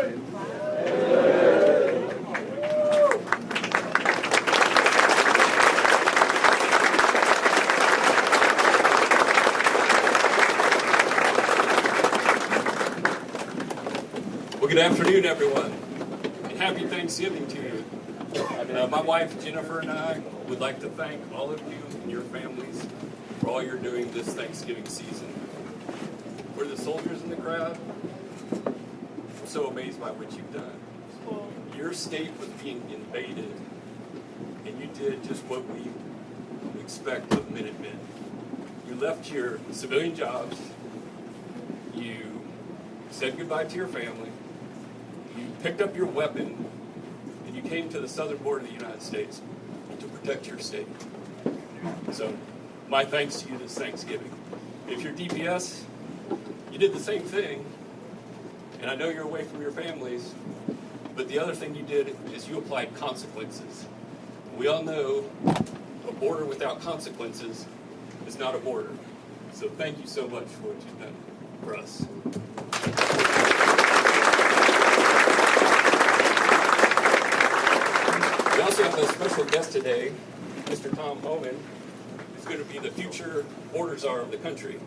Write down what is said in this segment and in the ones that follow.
excited? Well, good afternoon, everyone, and happy Thanksgiving to you. My wife, Jennifer, and I would like to thank all of you and your families for all you're doing this Thanksgiving season. For the soldiers in the crowd, I'm so amazed by what you've done. Your state was being invaded, and you did just what we expect of Minutemen. You left your civilian jobs, you said goodbye to your family, you picked up your weapon, and you came to the southern border of the United States to protect your state. So, my thanks to you this Thanksgiving. If you're DPS, you did the same thing, and I know you're away from your families, but the other thing you did is you applied consequences. We all know a border without consequences is not a border. So thank you so much for what you've done for us. We also have a special guest today, Mr. Tom Homan, who's going to be the future border czar of the country.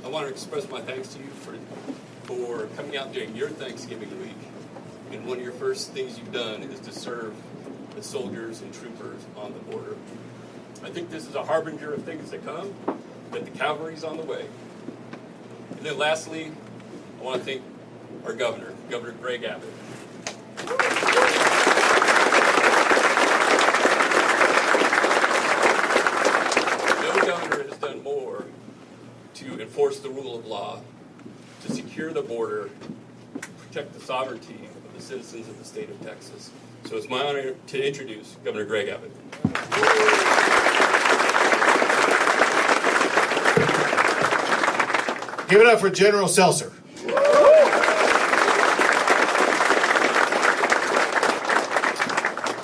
I want to express my thanks to you for coming out during your Thanksgiving week. And one of your first things you've done is to serve the soldiers and troopers on the border. I think this is a harbinger of things to come, that the cavalry's on the way. And then lastly, I want to thank our governor, Governor Greg Abbott. No governor has done more to enforce the rule of law, to secure the border, protect the sovereignty of the citizens of the state of Texas. So it's my honor to introduce Governor Greg Abbott. Give it up for General Seltzer.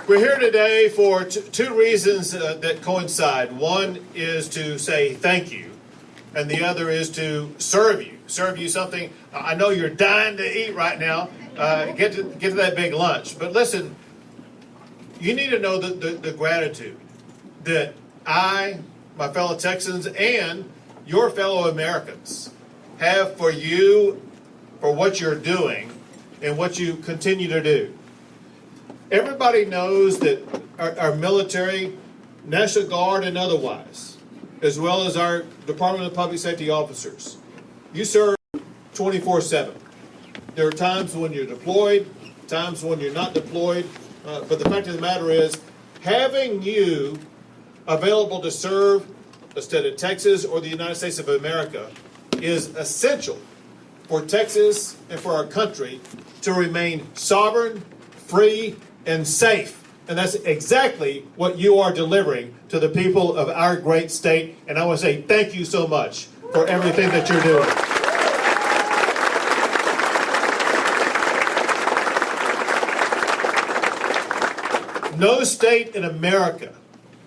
We're here today for two reasons that coincide. One is to say thank you, and the other is to serve you something. I know you're dying to eat right now. Get to that big lunch. But listen, you need to know the gratitude that I, my fellow Texans, and your fellow Americans have for you, for what you're doing, and what you continue to do. Everybody knows that our military, National Guard and otherwise, as well as our Department of Public Safety officers, you serve 24/7. There are times when you're deployed, times when you're not deployed, but the fact of the matter is, having you available to serve the state of Texas or the United States of America is essential for Texas and for our country to remain sovereign, free, and safe. And that's exactly what you are delivering to the people of our great state. And I want to say thank you so much for everything that you're doing. No state in America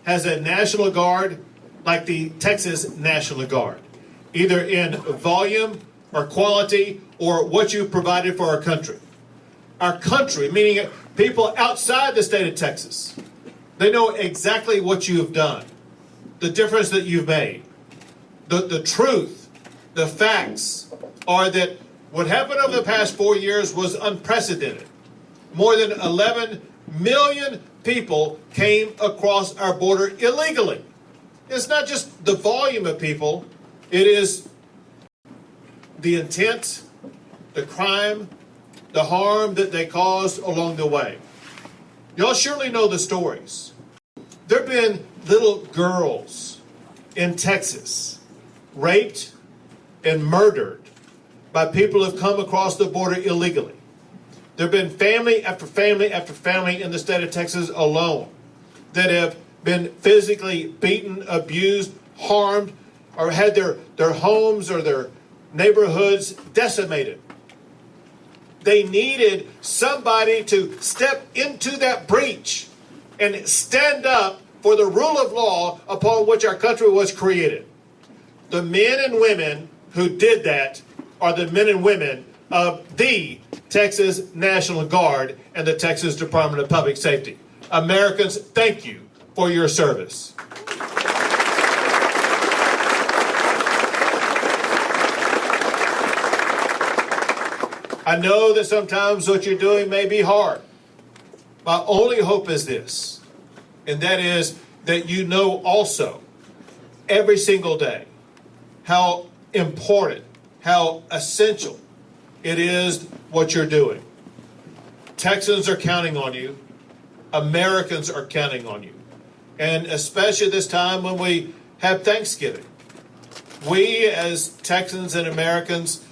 has a National Guard like the Texas National Guard, either in volume or quality or what you've provided for our country. Our country, meaning people outside the state of Texas, they know exactly what you have done, the difference that you've made. The truth, the facts are that what happened over the past 4 years was unprecedented. More than 11 million people came across our border illegally. It's not just the volume of people, it is the intent, the crime, the harm that they caused along the way. Y'all surely know the stories. There have been little girls in Texas raped and murdered by people who have come across the border illegally. There have been family after family after family in the state of Texas alone that have been physically beaten, abused, harmed, or had their homes or their neighborhoods decimated. They needed somebody to step into that breach and stand up for the rule of law upon which our country was created. The men and women who did that are the men and women of the Texas National Guard and the Texas Department of Public Safety. Americans, thank you for your service. I know that sometimes what you're doing may be hard. My only hope is this, and that is that you know also every single day how important, how essential it is what you're doing. Texans are counting on you. Americans are counting on you. And especially this time when we have Thanksgiving. We as Texans and Americans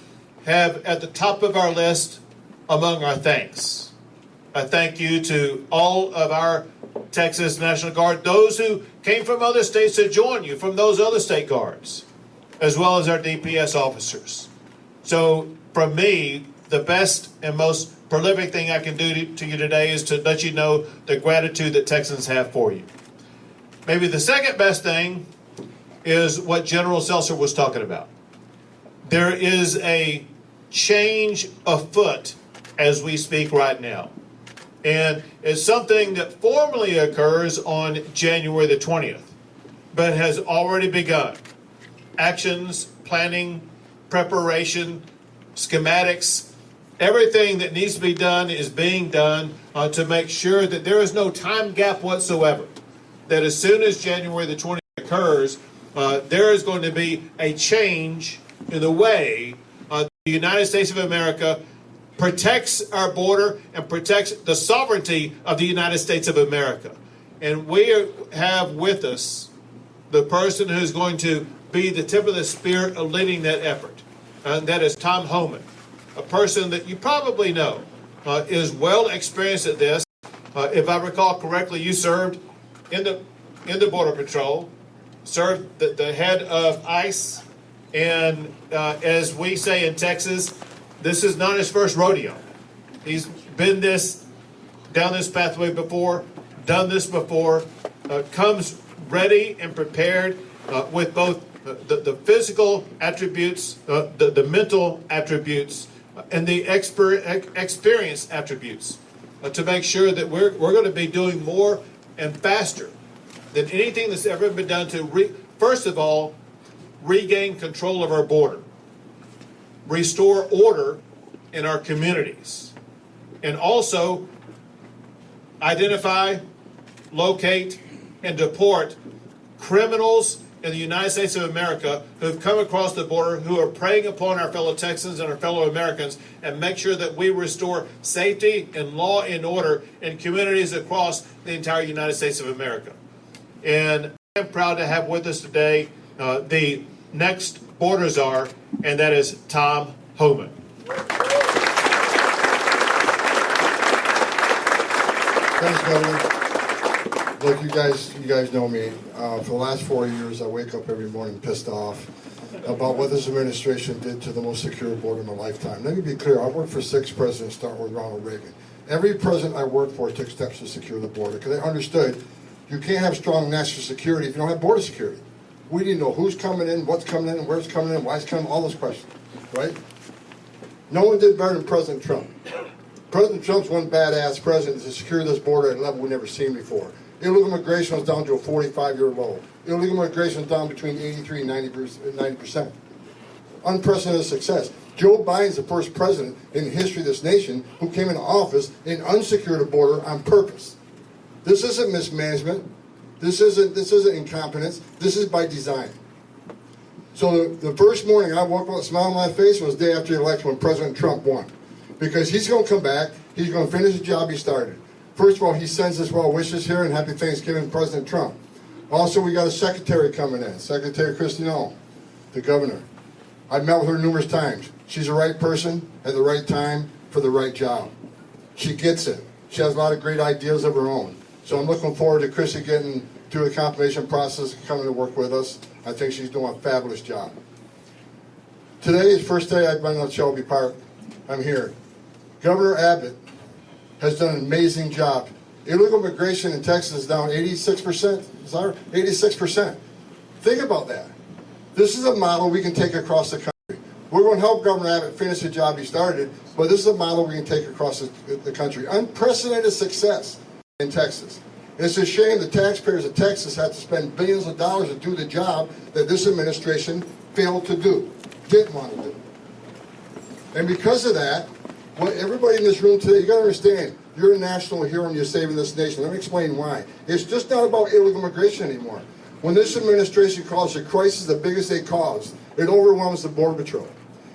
have at the top of our list among our thanks. I thank you to all of our Texas National Guard, those who came from other states to join you from those other state guards, as well as our DPS officers. So from me, the best and most prolific thing I can do to you today is to let you know the gratitude that Texans have for you. Maybe the second best thing is what General Seltzer was talking about. There is a change afoot as we speak right now. And it's something that formally occurs on January the 20th, but has already begun. Actions, planning, preparation, schematics, everything that needs to be done is being done to make sure that there is no time gap whatsoever. That as soon as January the 20th occurs, there is going to be a change in the way the United States of America protects our border and protects the sovereignty of the United States of America. And we have with us the person who's going to be the tip of the spear of leading that effort. And that is Tom Homan, a person that you probably know is well experienced at this. If I recall correctly, you served in the Border Patrol, served the head of ICE, and as we say in Texas, this is not his first rodeo. He's been down this pathway before, done this before, comes ready and prepared with both the physical attributes, the mental attributes, and the experience attributes to make sure that we're going to be doing more and faster than anything that's ever been done to, first of all, regain control of our border, restore order in our communities, and also identify, locate, and deport criminals in the United States of America who have come across the border, who are preying upon our fellow Texans and our fellow Americans, and make sure that we restore safety and law and order in communities across the entire United States of America. And I'm proud to have with us today the next border czar, and that is Tom Homan. Thanks, Governor. Look, you guys know me. For the last 4 years, I wake up every morning pissed off about what this administration did to the most secure border in my lifetime. Let me be clear. I worked for 6 presidents, starting with Ronald Reagan. Every president I worked for took steps to secure the border because they understood you can't have strong national security if you don't have border security. We didn't know who's coming in, what's coming in, where's coming in, why it's coming, all those questions, right? No one did better than President Trump. President Trump's one badass president to secure this border at a level we've never seen before. Illegal immigration was down to a 45-year low. Illegal immigration was down between 83 and 90%. Unprecedented success. Joe Biden's the first president in the history of this nation who came into office and unsecured a border on purpose. This isn't mismanagement. This isn't incompetence. This is by design. So the first morning I woke up with a smile on my face was the day after the election when President Trump won. Because he's going to come back, he's going to finish the job he started. First of all, he sends us well wishes here and happy Thanksgiving, President Trump. Also, we got a secretary coming in, Secretary Christine, the governor. I've met with her numerous times. She's the right person at the right time for the right job. She gets it. She has a lot of great ideas of her own. So I'm looking forward to Chrissy getting through the confirmation process and coming to work with us. I think she's doing a fabulous job. Today is the first day I've been on Shelby Park. I'm here. Governor Abbott has done an amazing job Illegal immigration in Texas is down 86%. Sorry, 86%. Think about that. This is a model we can take across the country. We're going to help Governor Abbott finish the job he started, but this is a model we can take across the country. Unprecedented success in Texas. It's a shame the taxpayers of Texas have to spend billions of dollars to do the job that this administration failed to do, didn't want to do. And because of that, what everybody in this room today, you got to understand, you're a national hero and you're saving this nation. Let me explain why. It's just not about illegal immigration anymore. When this administration calls a crisis the biggest they caused, it overwhelms the Border Patrol.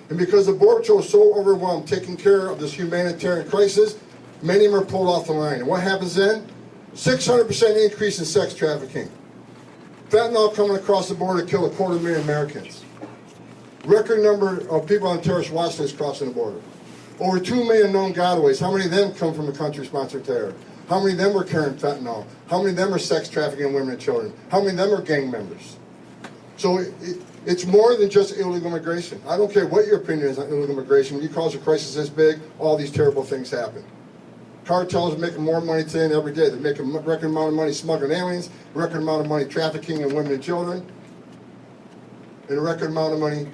And because the Border Patrol is so overwhelmed taking care of this humanitarian crisis, many of them are pulled off the line. And what happens then? 600% increase in sex trafficking. Fentanyl coming across the border killed 250,000 Americans. Record number of people on terrorist watch lists crossing the border. Over 2 million known gotaways. How many of them come from a country-sponsored terror? How many of them are carrying fentanyl? How many of them are sex trafficking women and children? How many of them are gang members? So it's more than just illegal immigration. I don't care what your opinion is on illegal immigration. When you cause a crisis this big, all these terrible things happen. Cartels are making more money today than every day. They're making a record amount of money smuggling aliens, a record amount of money trafficking in women and children, and a record amount of money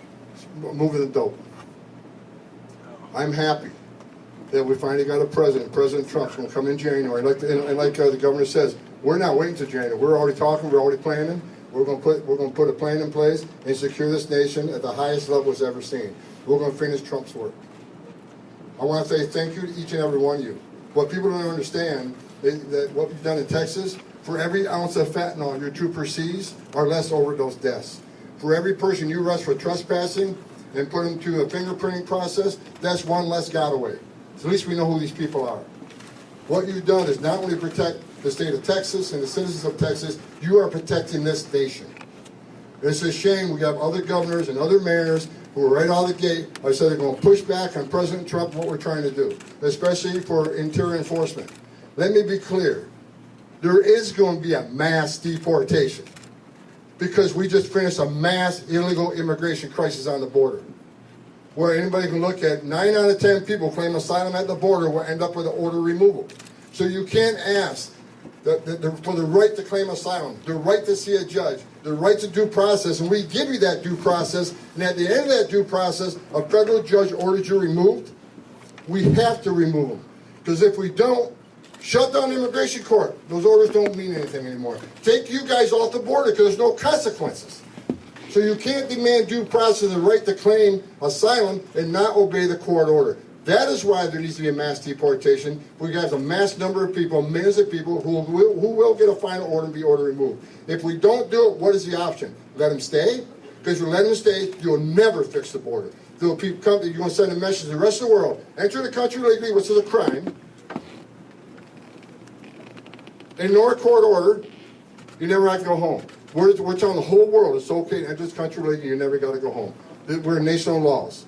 moving the dope. I'm happy that we finally got a president. President Trump's going to come in January. Like the governor says, we're not waiting till January. We're already talking. We're already planning. We're going to put a plan in place and secure this nation at the highest level it's ever seen. We're going to finish Trump's work. I want to say thank you to each and every one of you. What people don't understand is that what we've done in Texas, for every ounce of fentanyl your trooper sees, are less overdose deaths. For every person you arrest for trespassing and put them through a fingerprinting process, that's one less gotaway. So at least we know who these people are. What you've done is not only protect the state of Texas and the citizens of Texas, you are protecting this nation. It's a shame we have other governors and other mayors who are right out of the gate. I said they're going to push back on President Trump what we're trying to do, especially for interior enforcement. Let me be clear. There is going to be a mass deportation because we just finished a mass illegal immigration crisis on the border, where anybody can look at 9 out of 10 people claim asylum at the border will end up with an order removal. So you can't ask for the right to claim asylum, the right to see a judge, the right to due process, and we give you that due process, and at the end of that due process, a federal judge orders you removed, we have to remove them. Because if we don't, shut down the immigration court. Those orders don't mean anything anymore. Take you guys off the border because there's no consequences. So you can't demand due process, the right to claim asylum, and not obey the court order. That is why there needs to be a mass deportation. We have a mass number of people, millions of people who will get a final order and be order removed. If we don't do it, what is the option? Let them stay? Because if you let them stay, you'll never fix the border. There will people come, you're going to send a message to the rest of the world. Enter the country legally, which is a crime. Ignore a court order, you never have to go home. We're telling the whole world it's okay to enter this country legally, you never got to go home. We're a nation of laws,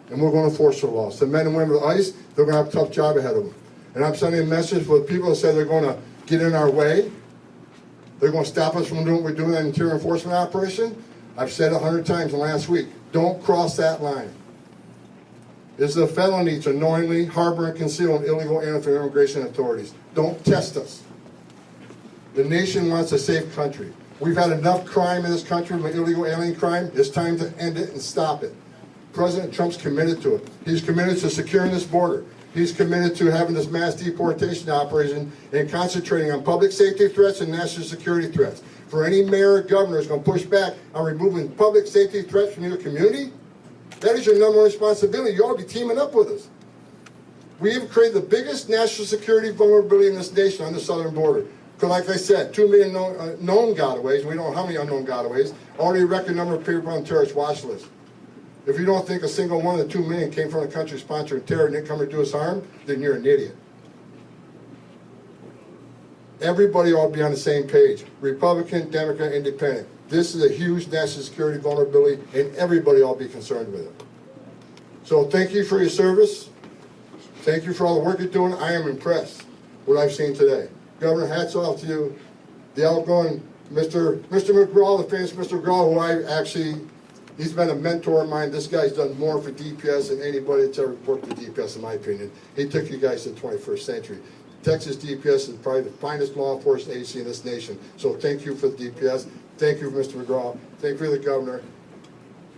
and we're going to enforce the laws. The men and women of ICE, they're going to have a tough job ahead of them. And I'm sending a message for the people that say they're going to get in our way. They're going to stop us from doing what we're doing in an interior enforcement operation. I've said 100 times in the last week, don't cross that line. It's a felony to knowingly harbor and conceal an illegal alien from immigration authorities. Don't test us. The nation wants a safe country. We've had enough crime in this country with illegal alien crime. It's time to end it and stop it. President Trump's committed to it. He's committed to securing this border. He's committed to having this mass deportation operation and concentrating on public safety threats and national security threats. For any mayor or governor who's going to push back on removing public safety threats from your community, that is your number one responsibility. You ought to be teaming up with us. We have created the biggest national security vulnerability in this nation on the southern border. Because like I said, 2 million known gotaways, we don't know how many unknown gotaways, already a record number of people on terrorist watch lists. If you don't think a single one of the 2 million came from a country sponsoring terror and didn't come to do us harm, then you're an idiot. Everybody ought to be on the same page. Republican, Democrat, Independent. This is a huge national security vulnerability, and everybody ought to be concerned with it. So thank you for your service. Thank you for all the work you're doing. I am impressed with what I've seen today. Governor, hats off to you. The outgoing Mr. McCraw, the famous Mr. McCraw, he's been a mentor of mine. This guy's done more for DPS than anybody that's ever worked for DPS, in my opinion. He took you guys to the 21st century. Texas DPS is probably the finest law enforcement agency in this nation. So thank you for the DPS. Thank you, Mr. McCraw. Thank you for the governor.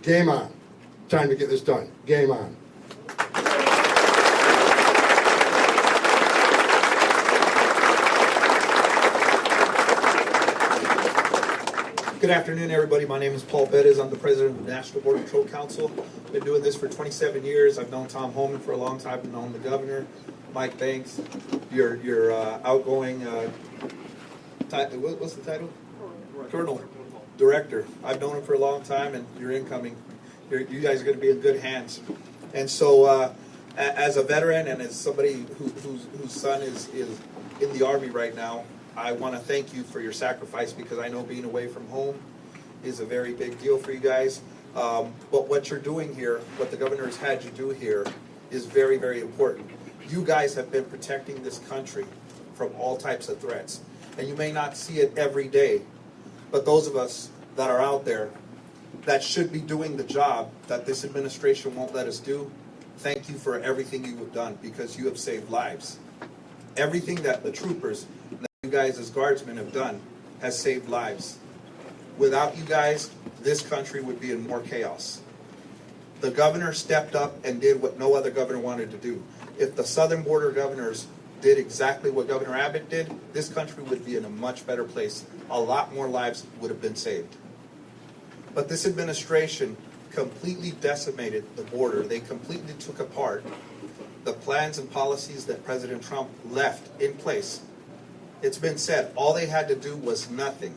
Game on. Time to get this done. Game on. Good afternoon, everybody. My name is Paul Perez. I'm the president of the National Border Patrol Council. Been doing this for 27 years. I've known Tom Homan for a long time. I've known the governor, Mike Banks, your outgoing, what's the title? Colonel. Director. I've known him for a long time, and you're incoming. You guys are going to be in good hands. And so, as a veteran and as somebody whose son is in the Army right now, I want to thank you for your sacrifice, because I know being away from home is a very big deal for you guys. But what you're doing here, what the governor has had you do here, is very, very important. You guys have been protecting this country from all types of threats. And you may not see it every day, but those of us that are out there that should be doing the job that this administration won't let us do, thank you for everything you have done, because you have saved lives. Everything that the troopers, you guys as guardsmen have done, has saved lives. Without you guys, this country would be in more chaos. The governor stepped up and did what no other governor wanted to do. If the southern border governors did exactly what Governor Abbott did, this country would be in a much better place. A lot more lives would have been saved. But this administration completely decimated the border. They completely took apart the plans and policies that President Trump left in place. It's been said, all they had to do was nothing.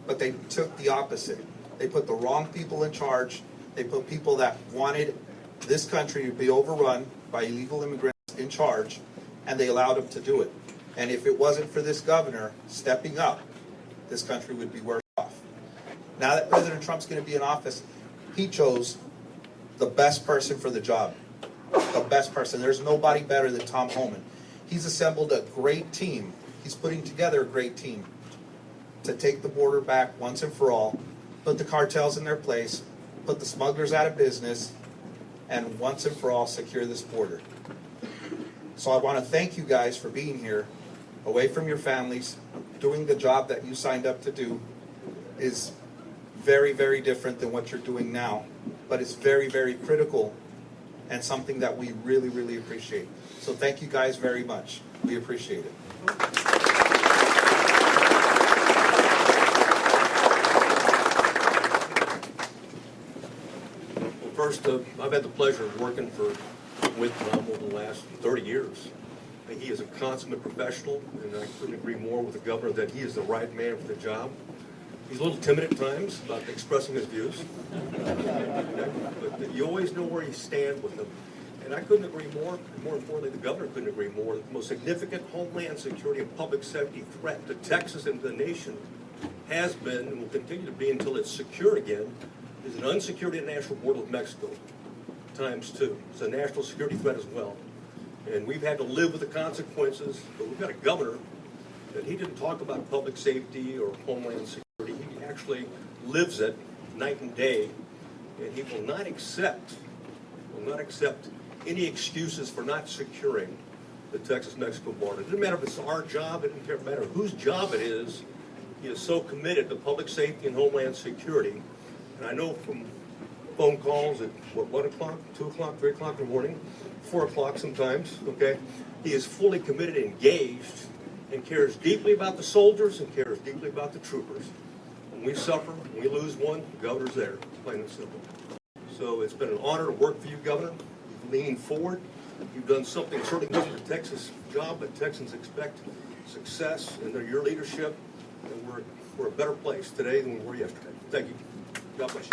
But they took the opposite. They put the wrong people in charge. They put people that wanted this country to be overrun by illegal immigrants in charge, and they allowed them to do it. And if it wasn't for this governor stepping up, this country would be worse off. Now that President Trump's going to be in office, he chose the best person for the job. The best person. There's nobody better than Tom Homan. He's assembled a great team. He's putting together a great team to take the border back once and for all, put the cartels in their place, put the smugglers out of business, and once and for all secure this border. So I want to thank you guys for being here, away from your families, doing the job that you signed up to do. Is very, very different than what you're doing now, but it's very, very critical and something that we really, really appreciate. So thank you guys very much. We appreciate it. First, I've had the pleasure of working with Tom over the last 30 years. He is a consummate professional, and I couldn't agree more with the governor that he is the right man for the job. He's a little timid at times about expressing his views, but you always know where you stand with him. And I couldn't agree more. And more importantly, the governor couldn't agree more. The most significant homeland security and public safety threat to Texas and to the nation has been and will continue to be until it's secure again is an unsecured international border with Mexico, ×2. It's a national security threat as well. And we've had to live with the consequences, but we've got a governor that he didn't talk about public safety or homeland security. He actually lives it night and day, and he will not accept any excuses for not securing the Texas-Mexico border. It doesn't matter if it's our job, it doesn't matter whose job it is. He is so committed to public safety and homeland security. And I know from phone calls at, 1 o'clock, 2 o'clock, 3 o'clock in the morning, 4 o'clock sometimes, okay? He is fully committed and engaged and cares deeply about the soldiers and cares deeply about the troopers. When we suffer, when we lose one, the governor's there, plain and simple. So it's been an honor to work for you, Governor. You've leaned forward. You've done something certainly wasn't the Texas job, but Texans expect success under your leadership, and we're a better place today than we were yesterday. Thank you. God bless you.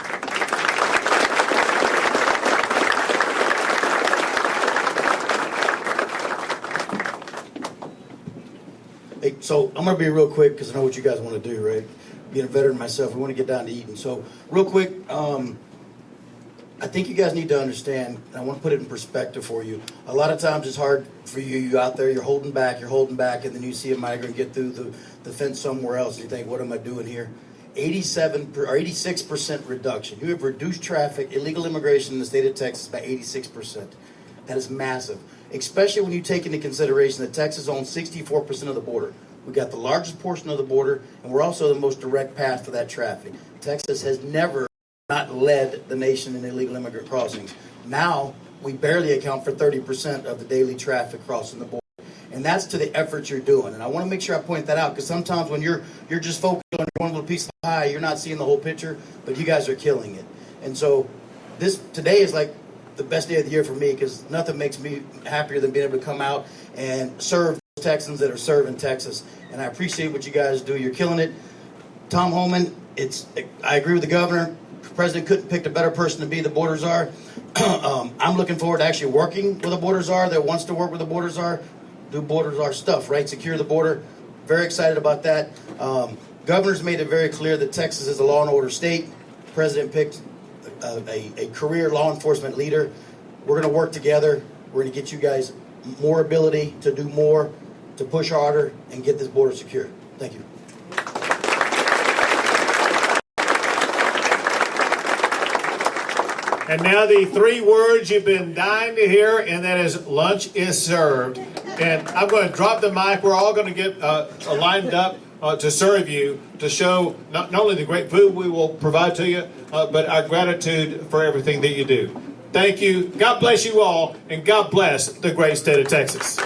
Hey, so I'm going to be real quick because I know what you guys want to do, right? Being a veteran myself, we want to get down to eating. So real quick, I think you guys need to understand, and I want to put it in perspective for you. A lot of times it's hard for you out there, you're holding back, and then you see a migrant get through the fence somewhere else, and you think, what am I doing here? 86% reduction. You have reduced traffic, illegal immigration in the state of Texas by 86%. That is massive. especially when you take into consideration that Texas owns 64% of the border. We got the largest portion of the border, and we're also the most direct path for that traffic. Texas has never not led the nation in illegal immigrant crossings. Now, we barely account for 30% of the daily traffic crossing the border. And that's to the efforts you're doing. And I want to make sure I point that out, because sometimes when you're just focused on one little piece of pie, you're not seeing the whole picture, but you guys are killing it. And so today is like the best day of the year for me, because nothing makes me happier than being able to come out and serve those Texans that are serving Texas. And I appreciate what you guys do. You're killing it. Tom Homan, I agree with the governor. The president couldn't pick a better person to be the border czar. I'm looking forward to actually working with a border czar that wants to work with a border czar, do border czar stuff, right? Secure the border. Very excited about that. Governor's made it very clear that Texas is a law and order state. The president picked a career law enforcement leader. We're going to work together. We're going to get you guys more ability to do more, to push harder, and get this border secure. Thank you. And now the three words you've been dying to hear, and that is lunch is served. And I'm going to drop the mic. We're all going to get lined up to serve you, to show not only the great food we will provide to you, but our gratitude for everything that you do. Thank you. God bless you all, and God bless the great state of Texas.